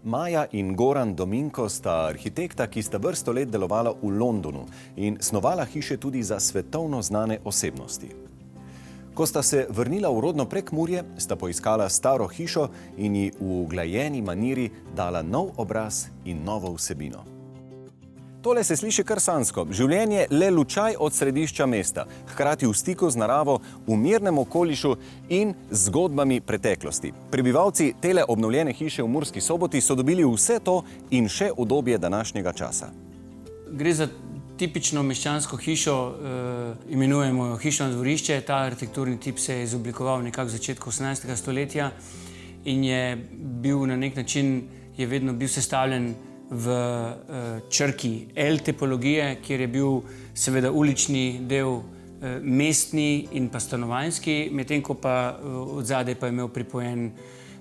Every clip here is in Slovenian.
Maja in Goran Dominko sta arhitekta, ki sta vrsto let delovala v Londonu in snovala hiše tudi za svetovno znane osebnosti. Ko sta se vrnila v rodno Prekmurje, sta poiskala staro hišo in ji v uglajeni maniri dala nov obraz in novo vsebino. Tole se sliši kar sanjsko. Življenje le lučaj od središča mesta, hkrati v stiku z naravo, v mirnem okolišu in z zgodbami preteklosti. Prebivalci tele obnovljene hiše v Murski Soboti so dobili vse to in še udobje današnjega časa. Gre za tipično meščansko hišo, imenujemo jo hišno dvorišče. Ta arhitekturni tip se je izoblikoval nekako v začetku 18. stoletja in je bil na nek način, je vedno bil sestavljen v črki L tipologije, kjer je bil seveda ulični del mestni in pa stanovanjski, medtem ko pa od zadaj pa je imel pripojen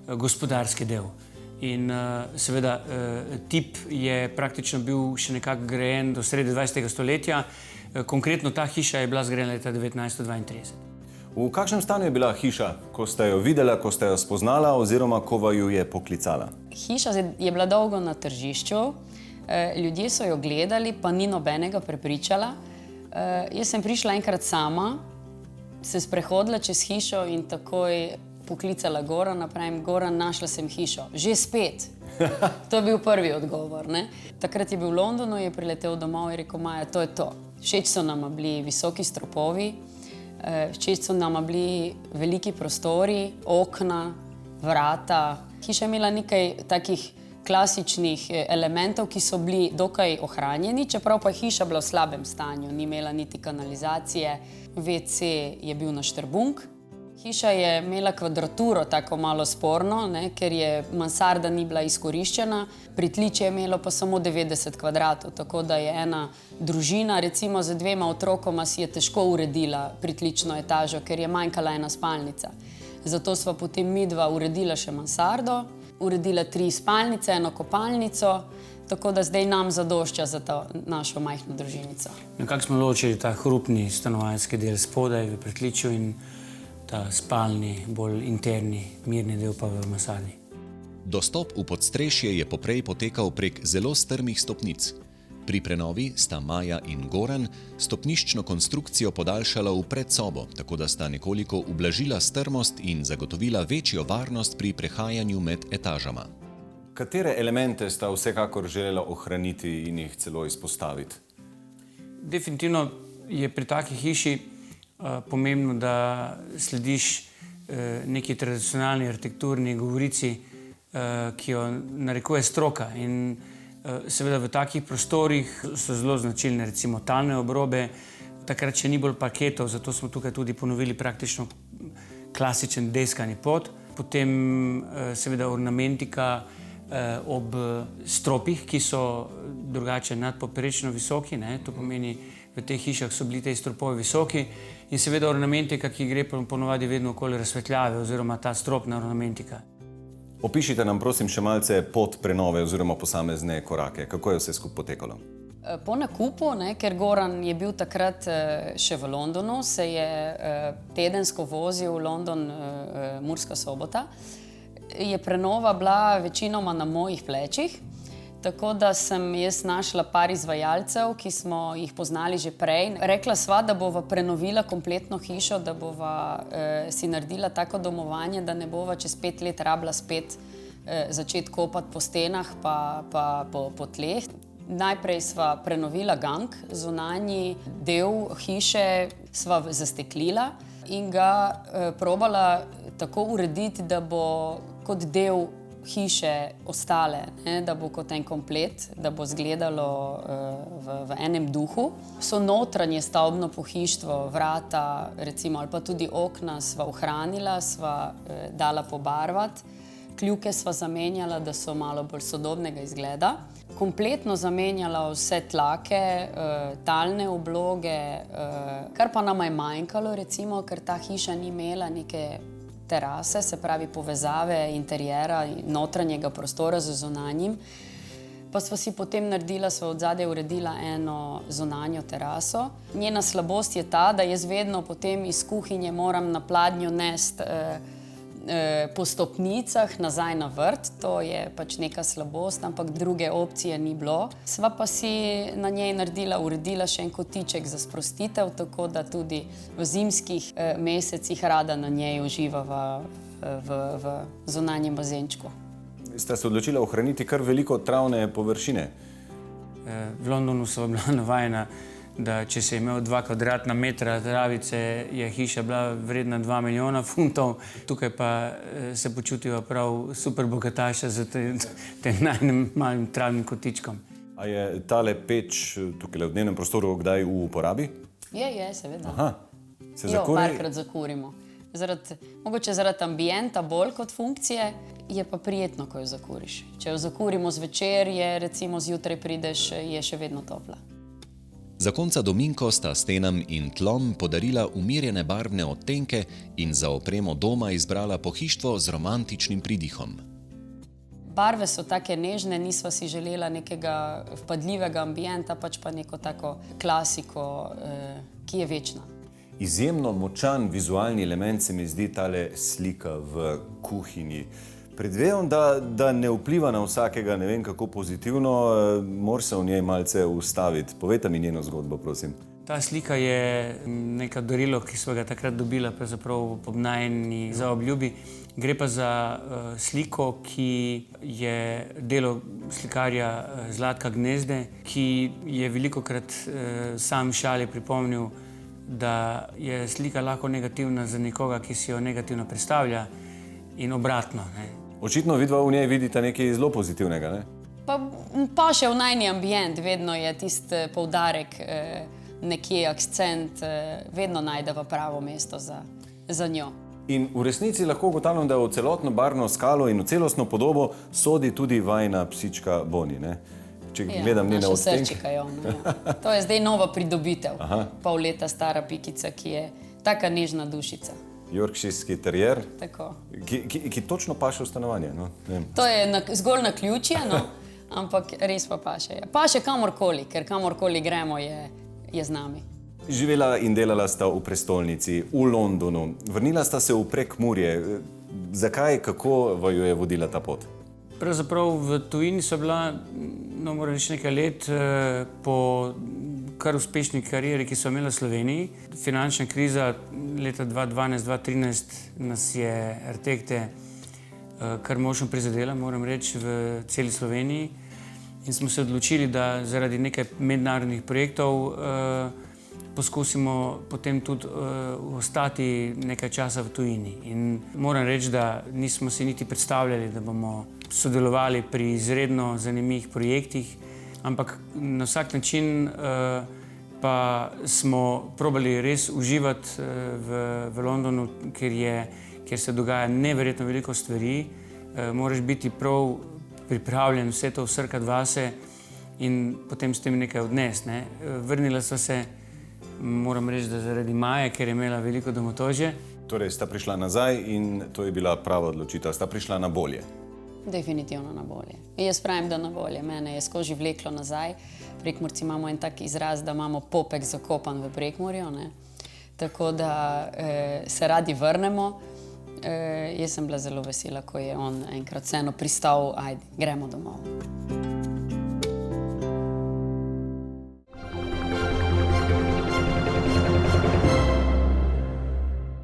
gospodarski del. In seveda tip je praktično bil še nekako grajen do sredi 20. stoletja. Konkretno ta hiša je bila zgrajena leta 1932. V kakšnem stanju je bila hiša, ko ste jo videla, ko ste jo spoznala oziroma ko vaju je poklicala? Hiša je bila dolgo na tržišču, ljudje so jo gledali, pa ni nobenega prepričala. Jaz sem prišla enkrat sama, se sprehodila čez hišo in takoj poklicala Gorana, pravim, Goran, našla sem hišo. Že spet. To je bil prvi odgovor, ne? Takrat je bil v Londonu, je priletel domov in rekel, Maja, to je to. Všeč so nama bili visoki stropovi, všeč so nama bili veliki prostori, okna, vrata. Hiša je imela nekaj takih klasičnih elementov, ki so bili dokaj ohranjeni, čeprav pa je hiša bila v slabem stanju. Ni imela niti kanalizacije, WC je bil na štrbunk. Hiša je imela kvadraturo tako malo sporno, ne, ker je mansarda ni bila izkoriščena, pritličje je imelo pa samo 90 kvadratov, tako da je ena družina, recimo z 2 otrokoma, si je težko uredila pritlično etažo, ker je manjkala ena spalnica. Zato sva potem midva uredila še mansardo, uredila 3 spalnice, 1 kopalnico, tako da zdaj nam zadošča za to našo majhno družinico. Nekako smo ločili ta hrupni stanovanjski del spodaj v pritličju in ta spalni, bolj interni, mirni del pa v mansardi. Dostop v podstrešje je poprej potekal prek zelo strmih stopnic. Pri prenovi sta Maja in Goran stopniščno konstrukcijo podaljšala v predsobo, tako da sta nekoliko ublažila strmost in zagotovila večjo varnost pri prehajanju med etažama. Katere elemente sta vsekakor želela ohraniti in jih celo izpostaviti? Definitivno je pri taki hiši pomembno, da slediš neki tradicionalni arhitekturni govorici, ki jo narekuje stroka. In seveda v takih prostorih so zelo značilne recimo talne obrobe, takrat še ni bolj parketov, zato smo tukaj tudi ponovili praktično klasičen deskani pod. Potem seveda ornamentika ob stropih, ki so drugače nadpoprečno visoki, ne? To pomeni, v teh hišah so bili te stropovi visoki in seveda ornamentika, ki gre ponovadi vedno okoli razsvetljave oziroma ta stropna ornamentika. Opišite nam prosim še malce pot prenove oziroma posamezne korake. Kako je vse skupaj potekalo? Po nakupu, ne, ker Goran je bil takrat še v Londonu, se je tedensko vozil v London, Murska Sobota, je prenova bila večinoma na mojih plečih. Tako da sem jaz našla par izvajalcev, ki smo jih poznali že prej. Rekla sva, da bova prenovila kompletno hišo, da bova si naredila tako domovanje, da ne bova čez 5 let rabila spet začeti kopati po stenah pa po tleh. Najprej sva prenovila gank, zunanji del hiše sva zasteklila in ga probala tako urediti, da bo kot del hiše ostale, ne, da bo kot en komplet, da bo izgledalo v enem duhu. So notranje stavbno pohištvo, vrata recimo, ali pa tudi okna sva ohranila, sva dala pobarvati. Kljuke sva zamenjala, da so malo bolj sodobnega izgleda. Kompletno zamenjala vse tlake, talne obloge, kar pa nama je manjkalo recimo, ker ta hiša ni imela neke terase, se pravi povezave interiera in notranjega prostora z zunanjim. Pa sva si potem naredila, sva od zadaj uredila eno zunanjo teraso. Njena slabost je ta, da jaz vedno potem iz kuhinje moram na pladnju nesti po stopnicah nazaj na vrt, to je pač neka slabost, ampak druge opcije ni bilo. Sva pa si na njej uredila še en kotiček za sprostitev, tako da tudi v zimskih mesecih rada na njej uživava v zunanjem bazenčku. Sta se odločila ohraniti kar veliko travne površine? V Londonu so bila navajena, da če se je imel 2 kvadratna metra travice, je hiša bila vredna 2 milijona funtov. Tukaj pa se počutijo prav super bogataša z tem najmalim travnim kotičkom. A je tale peč tukaj v dnevnem prostoru kdaj v uporabi? Je, seveda. Aha, se Jo, zakuri? parkrat zakurimo. Mogoče zaradi ambienta bolj kot funkcije, je pa prijetno, ko jo zakuriš. Če jo zakurimo zvečer, je recimo zjutraj prideš, je še vedno topla. Zakonca Dominko sta stenam in tlom podarila umirjene barvne odtenke in za opremo doma izbrala pohištvo z romantičnim pridihom. Barve so take nežne, nisva si želela nekega vpadljivega ambienta, pač pa neko tako klasiko, ki je večna. Izjemno močan vizualni element se mi zdi tale slika v kuhinji. Predvidevam, da ne vpliva na vsakega ne vem kako pozitivno, mora se v njej malce ustaviti. Povejte mi njeno zgodbo, prosim. Ta slika je neka darilo, ki smo ga takrat dobila, pravzaprav ob najini zaobljubi. Gre pa za sliko, ki je delo slikarja Zlatka Gnezde, ki je velikokrat sam šali pripomnil, da je slika lahko negativna za nekoga, ki si jo negativno predstavlja, in obratno. Očitno vidva v njej vidita nekaj zelo pozitivnega, ne? Pa še v najni ambient, vedno je tisti poudarek, nekje akcent, vedno najdeva pravo mesto za njo. In v resnici lahko ugotavljam, da v celotno barvno skalo in v celostno podobo sodi tudi vajina psička Boni, ne? Če gledam njene odtenke. To je zdaj nova pridobitev. Pol leta stara pikica, ki je taka nežna dušica. Yorkshirski terier, Tako. ki točno paše v stanovanje. No? To je zgolj naključje, no? Ampak res pa paše. Paše kamorkoli, ker kamorkoli gremo je z nami. Živela in delala sta v prestolnici, v Londonu. Vrnila sta se v Prekmurje. Zakaj, kako vaju je vodila ta pot? Pravzaprav v tujini so bila, moram reči, nekaj let po kar uspešni karieri, ki so imela v Sloveniji. Finančna kriza leta 2012-2013 nas je arhitekte kar močno prizadela, moram reči, v celi Sloveniji. In smo se odločili, da zaradi nekaj mednarodnih projektov poskusimo potem tudi ostati nekaj časa v tujini. In moram reči, da nismo si niti predstavljali, da bomo sodelovali pri izredno zanimivih projektih, ampak na vsak način pa smo probali res uživati v Londonu, kjer se dogaja neverjetno veliko stvari. Moraš biti prav pripravljen vse to vsrkati vase in potem s tem nekaj odnesti. Vrnila sva se, moram reči, da zaradi Maje, ker je imela veliko domotožje. Torej, sta prišla nazaj in to je bila prava odločitev. Sta prišla na bolje? Definitivno na bolje. Jaz pravim, da na bolje. Mene je skozi vleklo nazaj. Prekmurci imamo en tak izraz, da imamo popek zakopan v Prekmurju, ne? Tako da se radi vrnemo. Jaz sem bila zelo vesela, ko je on enkrat vseeno pristal, ajde, gremo domov.